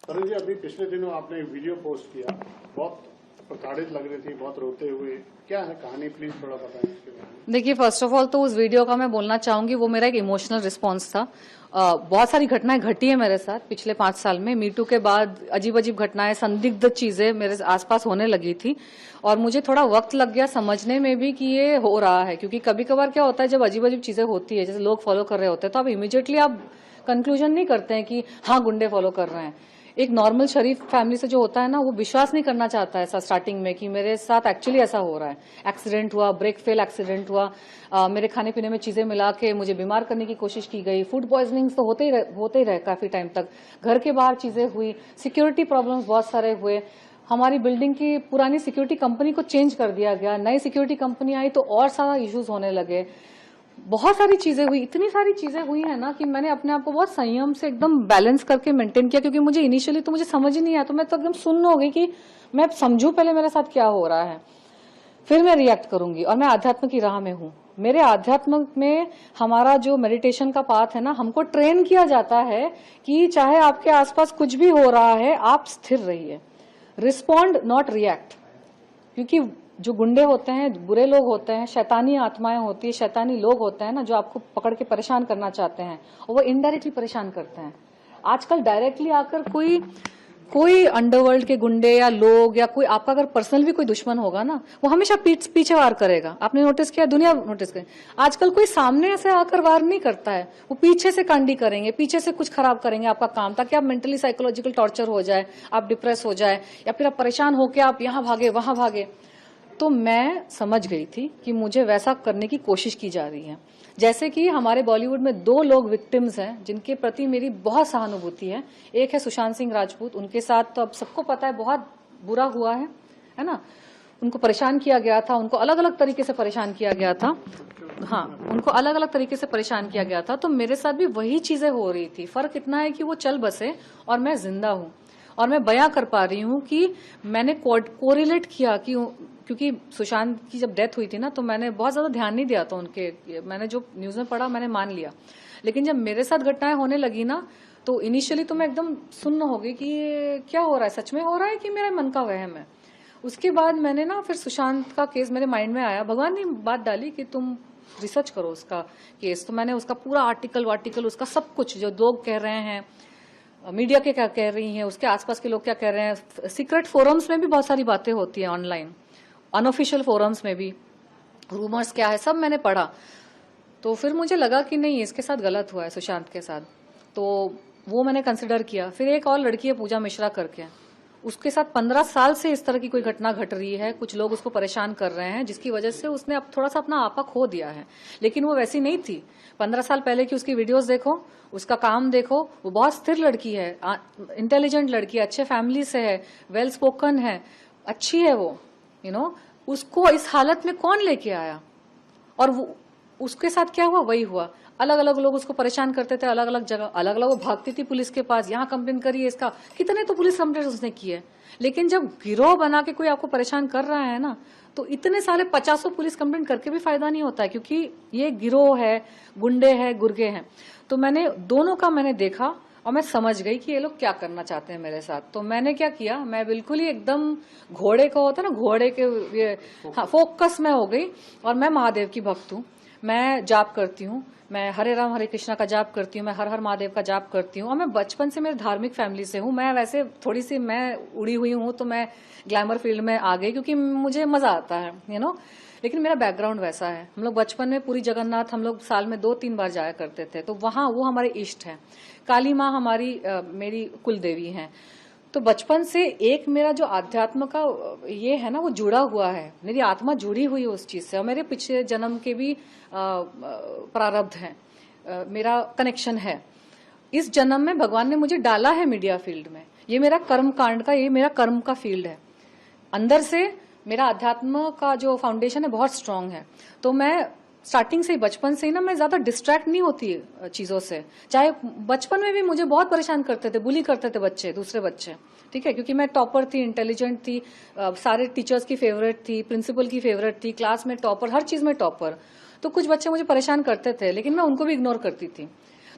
तरुण जी, अभी पिछले दिनों आपने एक वीडियो पोस्ट किया, बहुत प्रताड़ित लग रही थी, बहुत रोते हुए। क्या है कहानी, प्लीज थोड़ा बताएं इसके बारे में। देखिए, फर्स्ट ऑफ ऑल तो उस वीडियो का मैं बोलना चाहूंगी, वो मेरा एक इमोशनल रिस्पांस था। बहुत सारी घटनाएं घटी है मेरे साथ पिछले 5 साल में। मीटू के बाद अजीब अजीब घटनाएं, संदिग्ध चीजें मेरे आसपास होने लगी थी और मुझे थोड़ा वक्त लग गया समझने में भी कि ये हो रहा है। क्योंकि कभी कभार क्या होता है, जब अजीब अजीब चीजें होती है, जैसे लोग फॉलो कर रहे होते हैं, तो आप इमीडिएटली आप कंक्लूजन नहीं करते हैं कि हाँ गुंडे फॉलो कर रहे हैं। एक नॉर्मल शरीफ फैमिली से जो होता है ना, वो विश्वास नहीं करना चाहता है ऐसा स्टार्टिंग में कि मेरे साथ एक्चुअली ऐसा हो रहा है। एक्सीडेंट हुआ, ब्रेक फेल एक्सीडेंट हुआ, मेरे खाने पीने में चीजें मिला के मुझे बीमार करने की कोशिश की गई। फूड पॉइजनिंग तो होते ही रहे काफी टाइम तक। घर के बाहर चीजें हुई, सिक्योरिटी प्रॉब्लम्स बहुत सारे हुए। हमारी बिल्डिंग की पुरानी सिक्योरिटी कंपनी को चेंज कर दिया गया, नई सिक्योरिटी कंपनी आई तो और सारा इश्यूज होने लगे। बहुत सारी चीजें हुई, इतनी सारी चीजें हुई है ना कि मैंने अपने आप को बहुत संयम से एकदम बैलेंस करके मेंटेन किया। क्योंकि मुझे इनिशियली तो मुझे समझ ही नहीं आया, तो मैं तो एकदम सुन्न हो गई कि मैं समझू पहले मेरे साथ क्या हो रहा है, फिर मैं रिएक्ट करूंगी। और मैं आध्यात्म की राह में हूं। मेरे आध्यात्म में हमारा जो मेडिटेशन का पाथ है ना, हमको ट्रेन किया जाता है कि चाहे आपके आसपास कुछ भी हो रहा है, आप स्थिर रहिए, रिस्पॉन्ड नॉट रिएक्ट। क्योंकि जो गुंडे होते हैं, बुरे लोग होते हैं, शैतानी आत्माएं होती है, शैतानी लोग होते हैं ना, जो आपको पकड़ के परेशान करना चाहते हैं, और वो इनडायरेक्टली परेशान करते हैं। आजकल डायरेक्टली आकर कोई अंडरवर्ल्ड के गुंडे या लोग या कोई आपका अगर पर्सनल भी कोई दुश्मन होगा ना, वो हमेशा पीछे वार करेगा। आपने नोटिस किया, दुनिया नोटिस करे, आजकल कोई सामने ऐसे आकर वार नहीं करता है, वो पीछे से कांडी करेंगे, पीछे से कुछ खराब करेंगे आपका काम, ताकि आप मेंटली साइकोलॉजिकल टॉर्चर हो जाए, आप डिप्रेस हो जाए, या फिर आप परेशान होकर आप यहां भागे वहां भागे। तो मैं समझ गई थी कि मुझे वैसा करने की कोशिश की जा रही है। जैसे कि हमारे बॉलीवुड में 2 लोग विक्टिम्स हैं जिनके प्रति मेरी बहुत सहानुभूति है। एक है सुशांत सिंह राजपूत, उनके साथ तो अब सबको पता है बहुत बुरा हुआ है ना। उनको परेशान किया गया था, उनको अलग अलग तरीके से परेशान किया गया था। हाँ, उनको अलग अलग तरीके से परेशान किया गया था। तो मेरे साथ भी वही चीजें हो रही थी। फर्क इतना है कि वो चल बसे और मैं जिंदा हूं, और मैं बयां कर पा रही हूं कि मैंने कोरिलेट किया कि, क्योंकि सुशांत की जब डेथ हुई थी ना, तो मैंने बहुत ज्यादा ध्यान नहीं दिया था उनके, मैंने जो न्यूज में पढ़ा मैंने मान लिया। लेकिन जब मेरे साथ घटनाएं होने लगी ना, तो इनिशियली तो मैं एकदम सुन्न हो गई कि ये क्या हो रहा है, सच में हो रहा है कि मेरे मन का वहम है। उसके बाद मैंने ना फिर सुशांत का केस मेरे माइंड में आया, भगवान ने बात डाली कि तुम रिसर्च करो उसका केस। तो मैंने उसका पूरा आर्टिकल उसका सब कुछ, जो लोग कह रहे हैं, मीडिया के क्या कह रही हैं, उसके आसपास के लोग क्या कह रहे हैं, सीक्रेट फोरम्स में भी बहुत सारी बातें होती हैं, ऑनलाइन अनऑफिशियल फोरम्स में भी रूमर्स क्या है, सब मैंने पढ़ा। तो फिर मुझे लगा कि नहीं, इसके साथ गलत हुआ है सुशांत के साथ। तो वो मैंने कंसिडर किया। फिर एक और लड़की है पूजा मिश्रा करके, उसके साथ 15 साल से इस तरह की कोई घटना घट रही है, कुछ लोग उसको परेशान कर रहे हैं, जिसकी वजह से उसने अब थोड़ा सा अपना आपा खो दिया है। लेकिन वो वैसी नहीं थी। 15 साल पहले की उसकी वीडियोस देखो, उसका काम देखो, वो बहुत स्थिर लड़की है, इंटेलिजेंट लड़की है, अच्छे फैमिली से है, वेल स्पोकन है, अच्छी है वो, उसको इस हालत में कौन लेके आया? और वो उसके साथ क्या हुआ, वही हुआ। अलग अलग लोग उसको परेशान करते थे, अलग अलग जगह, अलग अलग वो भागती थी पुलिस के पास, यहाँ कंप्लेन करिए इसका, कितने तो पुलिस कंप्लेन उसने किए। लेकिन जब गिरोह बना के कोई आपको परेशान कर रहा है ना, तो इतने सारे 50 पुलिस कंप्लेन करके भी फायदा नहीं होता है, क्योंकि ये गिरोह है, गुंडे हैं, गुर्गे हैं। तो मैंने दोनों का मैंने देखा और मैं समझ गई कि ये लोग क्या करना चाहते हैं मेरे साथ। तो मैंने क्या किया, मैं बिल्कुल ही एकदम घोड़े को होता है ना, घोड़े के ये, हाँ, फोकस में हो गई। और मैं महादेव की भक्त हूँ, मैं जाप करती हूँ, मैं हरे राम हरे कृष्णा का जाप करती हूँ, मैं हर हर महादेव का जाप करती हूँ। और मैं बचपन से मेरे धार्मिक फैमिली से हूँ। मैं वैसे थोड़ी सी मैं उड़ी हुई हूँ, तो मैं ग्लैमर फील्ड में आ गई क्योंकि मुझे मजा आता है, लेकिन मेरा बैकग्राउंड वैसा है। हम लोग बचपन में पूरी जगन्नाथ हम लोग साल में 2-3 बार जाया करते थे, तो वहां वो हमारे इष्ट है। काली माँ हमारी मेरी कुल देवी है। तो बचपन से एक मेरा जो आध्यात्म का ये है ना, वो जुड़ा हुआ है, मेरी आत्मा जुड़ी हुई है उस चीज से। और मेरे पिछले जन्म के भी प्रारब्ध है, मेरा कनेक्शन है। इस जन्म में भगवान ने मुझे डाला है मीडिया फील्ड में, ये मेरा कर्म कांड का, ये मेरा कर्म का फील्ड है। अंदर से मेरा अध्यात्म का जो फाउंडेशन है बहुत स्ट्रांग है। तो मैं स्टार्टिंग से ही, बचपन से ही ना, मैं ज्यादा डिस्ट्रैक्ट नहीं होती चीजों से। चाहे बचपन में भी मुझे बहुत परेशान करते थे, बुली करते थे बच्चे, दूसरे बच्चे, ठीक है, क्योंकि मैं टॉपर थी, इंटेलिजेंट थी, सारे टीचर्स की फेवरेट थी, प्रिंसिपल की फेवरेट थी, क्लास में टॉपर, हर चीज में टॉपर। तो कुछ बच्चे मुझे परेशान करते थे, लेकिन मैं उनको भी इग्नोर करती थी।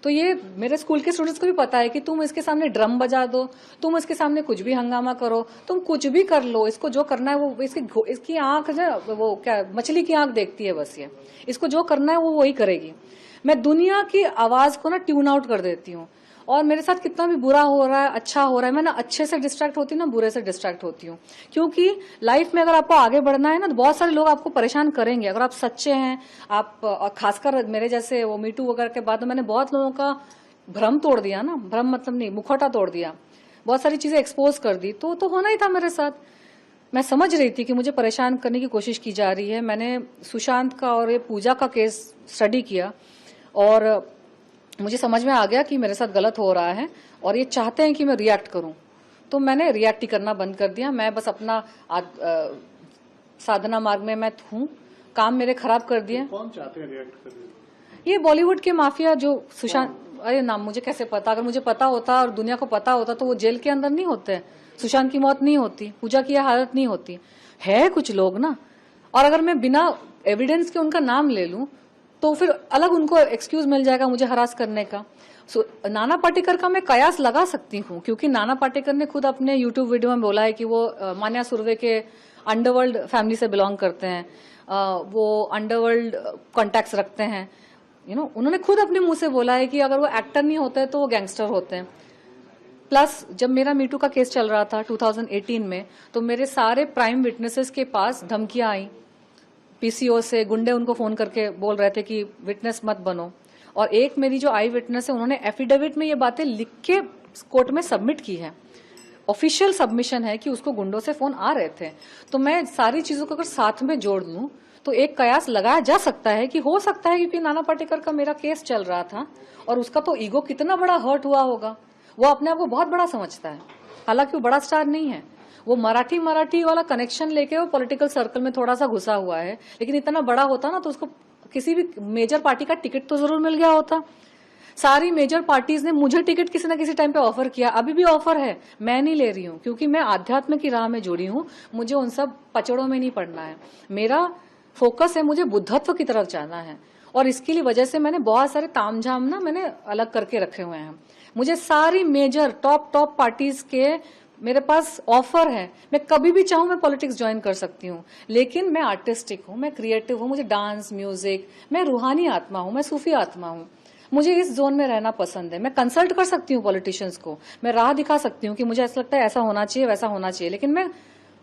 तो ये मेरे स्कूल के स्टूडेंट्स को भी पता है कि तुम इसके सामने ड्रम बजा दो, तुम इसके सामने कुछ भी हंगामा करो, तुम कुछ भी कर लो, इसको जो करना है वो इसकी आंख जो वो क्या मछली की आंख देखती है बस, ये इसको जो करना है वो वही करेगी। मैं दुनिया की आवाज को ना ट्यून आउट कर देती हूँ, और मेरे साथ कितना भी बुरा हो रहा है अच्छा हो रहा है, मैं ना अच्छे से डिस्ट्रैक्ट होती हूँ ना बुरे से डिस्ट्रैक्ट होती हूँ। क्योंकि लाइफ में अगर आपको आगे बढ़ना है ना तो बहुत सारे लोग आपको परेशान करेंगे अगर आप सच्चे हैं। आप खासकर मेरे जैसे वो मीटू वगैरह के बाद मैंने बहुत लोगों का भ्रम तोड़ दिया ना, भ्रम मतलब नहीं, मुखौटा तोड़ दिया, बहुत सारी चीजें एक्सपोज कर दी, तो होना ही था मेरे साथ। मैं समझ रही थी कि मुझे परेशान करने की कोशिश की जा रही है। मैंने सुशांत का और ये पूजा का केस स्टडी किया और मुझे समझ में आ गया कि मेरे साथ गलत हो रहा है और ये चाहते हैं कि मैं रिएक्ट करूं, तो मैंने रिएक्ट ही करना बंद कर दिया। मैं बस अपना साधना मार्ग में मैं हूं, काम मेरे खराब कर दिए। कौन चाहते हैं रिएक्ट करने? ये बॉलीवुड के माफिया जो सुशांत, अरे नाम मुझे कैसे पता, अगर मुझे पता होता और दुनिया को पता होता तो वो जेल के अंदर नहीं होते, सुशांत की मौत नहीं होती, पूजा की हालत नहीं होती। है कुछ लोग ना, और अगर मैं बिना एविडेंस के उनका नाम ले लूं तो फिर अलग उनको एक्सक्यूज मिल जाएगा मुझे हरास करने का। नाना पाटेकर का मैं कयास लगा सकती हूँ, क्योंकि नाना पाटेकर ने खुद अपने यूट्यूब वीडियो में बोला है कि वो मान्या सुर्वे के अंडरवर्ल्ड फैमिली से बिलोंग करते हैं, वो अंडरवर्ल्ड कॉन्टैक्ट्स रखते हैं। उन्होंने खुद अपने मुंह से बोला है कि अगर वो एक्टर नहीं होते तो वो गैंगस्टर होते हैं। प्लस जब मेरा मीटू का केस चल रहा था 2018 में, तो मेरे सारे प्राइम विटनेसेस के पास धमकियां आई, पीसीओ से गुंडे उनको फोन करके बोल रहे थे कि विटनेस मत बनो। और एक मेरी जो आई विटनेस है उन्होंने एफिडेविट में ये बातें लिख के कोर्ट में सबमिट की है, ऑफिशियल सबमिशन है कि उसको गुंडों से फोन आ रहे थे। तो मैं सारी चीजों को अगर साथ में जोड़ लूं तो एक कयास लगाया जा सकता है कि हो सकता है, क्योंकि नाना पाटेकर का मेरा केस चल रहा था और उसका तो ईगो कितना बड़ा हर्ट हुआ होगा, वो अपने आप को बहुत बड़ा समझता है, हालांकि वो बड़ा स्टार नहीं है। वो मराठी वाला कनेक्शन लेके वो पॉलिटिकल सर्कल में थोड़ा सा घुसा हुआ है, लेकिन इतना बड़ा होता ना तो उसको किसी भी मेजर पार्टी का टिकट तो जरूर मिल गया होता। सारी मेजर पार्टीज ने मुझे टिकट किसी न किसी टाइम पे ऑफर किया, अभी भी ऑफर है, मैं नहीं ले रही हूँ क्योंकि मैं आध्यात्म की राह में जुड़ी हूँ, मुझे उन सब पचड़ों में नहीं पड़ना है। मेरा फोकस है, मुझे बुद्धत्व की तरफ जाना है, और इसके लिए वजह से मैंने बहुत सारे तामझाम ना मैंने अलग करके रखे हुए हैं। मुझे सारी मेजर टॉप पार्टीज के मेरे पास ऑफर है, मैं कभी भी चाहूं मैं पॉलिटिक्स ज्वाइन कर सकती हूँ, लेकिन मैं आर्टिस्टिक हूँ, मैं क्रिएटिव हूँ, मुझे डांस म्यूजिक, मैं रूहानी आत्मा हूँ, मैं सूफी आत्मा हूँ, मुझे इस जोन में रहना पसंद है। मैं कंसल्ट कर सकती हूँ पॉलिटिशियंस को, मैं राह दिखा सकती हूँ कि मुझे ऐसा लगता है ऐसा होना चाहिए वैसा होना चाहिए, लेकिन मैं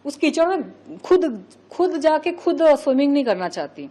उस कीचड़ में खुद जाके खुद स्विमिंग नहीं करना चाहती।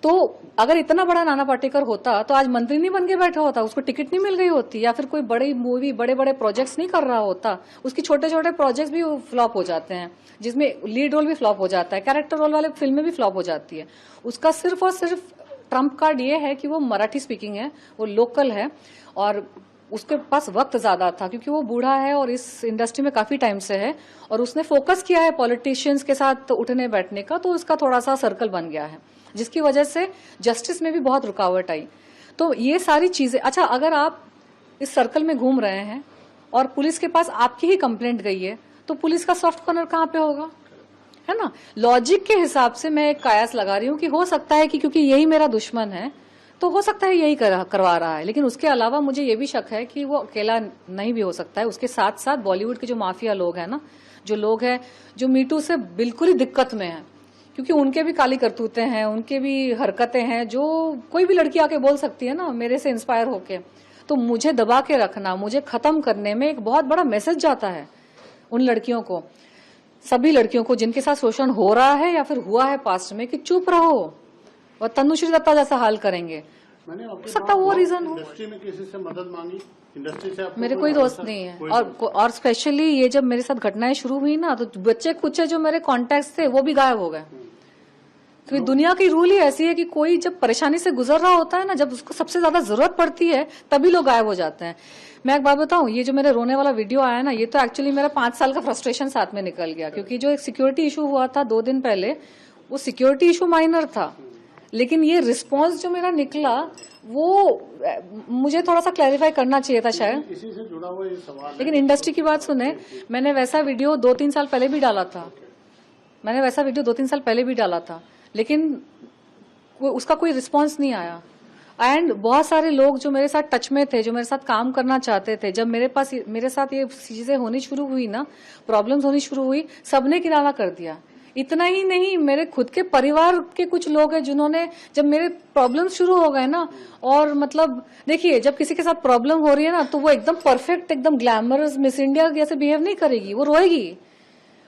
तो अगर इतना बड़ा नाना पाटेकर होता तो आज मंत्री नहीं बन के बैठा होता, उसको टिकट नहीं मिल गई होती, या फिर कोई बड़ी मूवी बड़े बड़े प्रोजेक्ट्स नहीं कर रहा होता। उसकी छोटे छोटे प्रोजेक्ट्स भी फ्लॉप हो जाते हैं, जिसमें लीड रोल भी फ्लॉप हो जाता है, कैरेक्टर रोल वाले फिल्में भी फ्लॉप हो जाती है। उसका सिर्फ और सिर्फ ट्रम्प कार्ड ये है कि वो मराठी स्पीकिंग है, वो लोकल है, और उसके पास वक्त ज्यादा था क्योंकि वो बूढ़ा है और इस इंडस्ट्री में काफी टाइम से है, और उसने फोकस किया है पॉलिटिशियंस के साथ उठने बैठने का, तो उसका थोड़ा सा सर्कल बन गया है, जिसकी वजह से जस्टिस में भी बहुत रुकावट आई। तो ये सारी चीजें, अच्छा अगर आप इस सर्कल में घूम रहे हैं और पुलिस के पास आपकी ही कंप्लेंट गई है, तो पुलिस का सॉफ्ट कॉर्नर कहाँ पे होगा, है ना। लॉजिक के हिसाब से मैं एक कयास लगा रही हूँ कि हो सकता है कि क्योंकि यही मेरा दुश्मन है तो हो सकता है यही करवा रहा है, लेकिन उसके अलावा मुझे ये भी शक है कि वो अकेला नहीं भी हो सकता है। उसके साथ साथ बॉलीवुड के जो माफिया लोग हैं ना, जो लोग हैं जो मीटू से बिल्कुल ही दिक्कत में है, क्योंकि उनके भी काली करतूतें हैं, उनके भी हरकतें हैं जो कोई भी लड़की आके बोल सकती है ना मेरे से इंस्पायर होके। तो मुझे दबा के रखना, मुझे खत्म करने में एक बहुत बड़ा मैसेज जाता है उन लड़कियों को, सभी लड़कियों को जिनके साथ शोषण हो रहा है या फिर हुआ है पास्ट में, कि चुप रहो और तनुश्री दत्ता जैसा हाल करेंगे। मैंने आपके सकता वो रीजन हो, इंडस्ट्री में किसी से मदद मांगी, इंडस्ट्री से आपको मेरे कोई दोस्त नहीं है, और स्पेशली ये जब मेरे साथ घटनाएं शुरू हुई ना, तो बच्चे कुछ जो मेरे कॉन्टेक्ट थे वो भी गायब हो गए, क्योंकि दुनिया की रूल ही ऐसी है कि कोई जब परेशानी से गुजर रहा होता है ना, जब उसको सबसे ज्यादा जरूरत पड़ती है तभी लोग गायब हो जाते हैं। मैं एक बात बताऊं, ये जो मेरे रोने वाला वीडियो आया ना, ये तो एक्चुअली मेरा 5 साल का फ्रस्ट्रेशन साथ में निकल गया, क्योंकि जो एक सिक्योरिटी इशू हुआ था 2 दिन पहले, वो सिक्योरिटी इशू माइनर था, लेकिन ये रिस्पॉन्स जो मेरा निकला वो मुझे थोड़ा सा क्लैरिफाई करना चाहिए था शायद। इसी से जुड़ा हुआ ये सवाल, लेकिन इंडस्ट्री की बात सुने, मैंने वैसा वीडियो 2-3 साल पहले भी डाला था, मैंने वैसा वीडियो 2-3 साल पहले भी डाला था, लेकिन उसका कोई रिस्पॉन्स नहीं आया। एंड बहुत सारे लोग जो मेरे साथ टच में थे, जो मेरे साथ काम करना चाहते थे, जब मेरे साथ ये चीजें होनी शुरू हुई ना, प्रॉब्लम्स होनी शुरू हुई, सबने किनारा कर दिया। इतना ही नहीं, मेरे खुद के परिवार के कुछ लोग हैं जिन्होंने, जब मेरे प्रॉब्लम्स शुरू हो गए ना, और मतलब देखिए, जब किसी के साथ प्रॉब्लम हो रही है ना, तो वो एकदम परफेक्ट, एकदम ग्लैमरस मिस इंडिया जैसे बिहेव नहीं करेगी, वो रोएगी।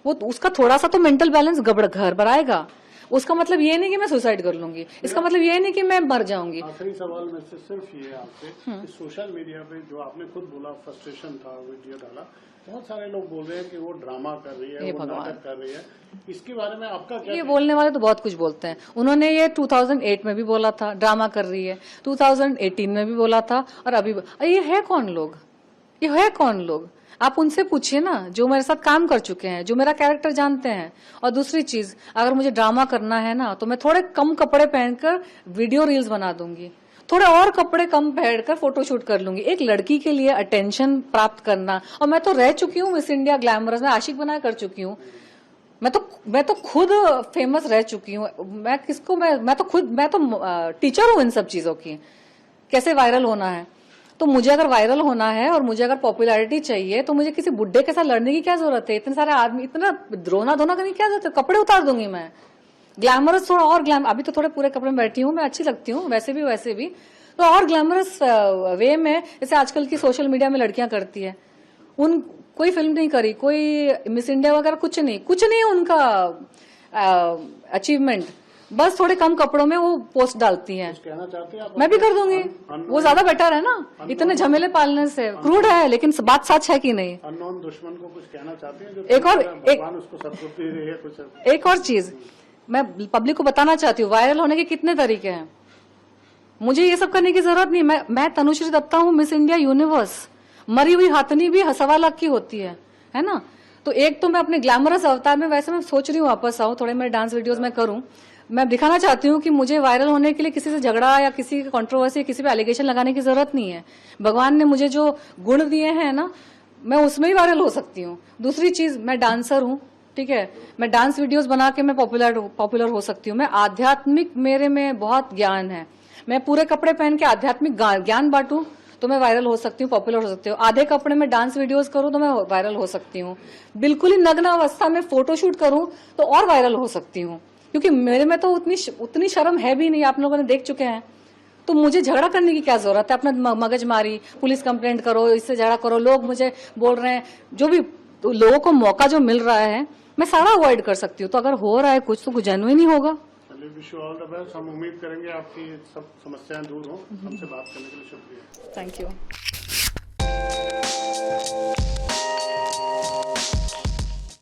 वो उसका थोड़ा सा तो मेंटल बैलेंस घर बनाएगा। उसका मतलब ये नहीं कि मैं सुसाइड कर लूंगी, इसका मतलब ये नहीं कि मैं मर जाऊंगी। आखिरी सवाल में से सिर्फ ये आपसे कि सोशल मीडिया पे जो आपने खुद बोला फ्रस्ट्रेशन था, वीडियो डाला, बहुत सारे लोग बोल रहे हैं कि वो ड्रामा कर रही है, वो नाटक कर रही है, इसके बारे में आपका क्या? ये बोलने वाले तो बहुत कुछ बोलते हैं। उन्होंने ये 2008 में भी बोला था ड्रामा कर रही है, 2018 में भी बोला था, और अभी ये है कौन लोग? ये है कौन लोग? आप उनसे पूछिए ना, जो मेरे साथ काम कर चुके हैं, जो मेरा कैरेक्टर जानते हैं। और दूसरी चीज, अगर मुझे ड्रामा करना है ना, तो मैं थोड़े कम कपड़े पहनकर वीडियो रील्स बना दूंगी, थोड़े और कपड़े कम पहनकर फोटोशूट कर लूंगी। एक लड़की के लिए अटेंशन प्राप्त करना, और मैं तो रह चुकी हूँ मिस इंडिया ग्लैमरस में, आशिक बना कर चुकी हूँ। मैं तो खुद फेमस रह चुकी हूँ। मैं तो टीचर हूँ इन सब चीजों की, कैसे वायरल होना है। तो मुझे अगर वायरल होना है और मुझे अगर पॉपुलैरिटी चाहिए, तो मुझे किसी बुड्ढे के साथ लड़ने की क्या जरूरत है? इतने सारे आदमी, इतना रोना धोना करने की क्या जरूरत है? कपड़े उतार दूंगी मैं, ग्लैमरस थोड़ा और अभी तो थोड़े पूरे कपड़े में बैठी हूँ, मैं अच्छी लगती हूँ वैसे भी, तो और ग्लैमरस वे में, जैसे आजकल की सोशल मीडिया में लड़कियां करती है। कोई फिल्म नहीं करी, कोई मिस इंडिया वगैरह कुछ नहीं उनका अचीवमेंट, बस थोड़े कम कपड़ों में वो पोस्ट डालती हैं। कहना चाहते हैं आप? मैं भी कर दूंगी, वो ज्यादा बेटर है ना, इतने झमेले पालने से। क्रूड है, लेकिन बात सच है कि नहीं? अननोन दुश्मन को कुछ कहना चाहते हैं? जो भगवान उसको सद्बुद्धि दे है कुछ? एक और चीज मैं पब्लिक को बताना चाहती हूँ, वायरल होने के कितने तरीके हैं। मुझे ये सब करने की जरूरत नहीं। मैं तनुश्री दत्ता हूँ, मिस इंडिया यूनिवर्स। मरी हुई हाथनी भी 1.25 लाख की होती है ना? तो एक तो मैं अपने ग्लैमरस अवतार में, वैसे मैं सोच रही हूँ वापस आऊं, थोड़े मेरे डांस वीडियोस में करूं। मैं दिखाना चाहती हूँ कि मुझे वायरल होने के लिए किसी से झगड़ा या किसी की कंट्रोवर्सी, किसी पे एलिगेशन लगाने की जरूरत नहीं है। भगवान ने मुझे जो गुण दिए हैं ना, मैं उसमें ही वायरल हो सकती हूँ। दूसरी चीज, मैं डांसर हूँ, ठीक है, मैं डांस वीडियोस बना के मैं पॉपुलर हो सकती हूँ। मैं आध्यात्मिक, मेरे में बहुत ज्ञान है। मैं पूरे कपड़े पहन के आध्यात्मिक ज्ञान बांटूं तो मैं वायरल हो सकती हूँ, पॉपुलर हो सकती हूँ। आधे कपड़े में डांस वीडियोस करूं तो मैं वायरल हो सकती हूँ। बिल्कुल ही नग्न अवस्था में फोटोशूट करूं तो और वायरल हो सकती हूँ, क्योंकि मेरे में तो उतनी शर्म है भी नहीं, आप लोगों ने देख चुके हैं। तो मुझे झगड़ा करने की क्या जरूरत है? अपना मगज मारी, पुलिस कंप्लेंट करो, इससे झगड़ा करो। लोग मुझे बोल रहे हैं, जो भी तो लोगों को मौका जो मिल रहा है, मैं सारा अवॉइड कर सकती हूँ। तो अगर हो रहा है कुछ, तो कुछ जेन्युइन ही होगा। Wish you all the best. हम उम्मीद करेंगे आपकी सब समस्याएं दूर हो। हमसे बात करने के लिए शुक्रिया। Thank you.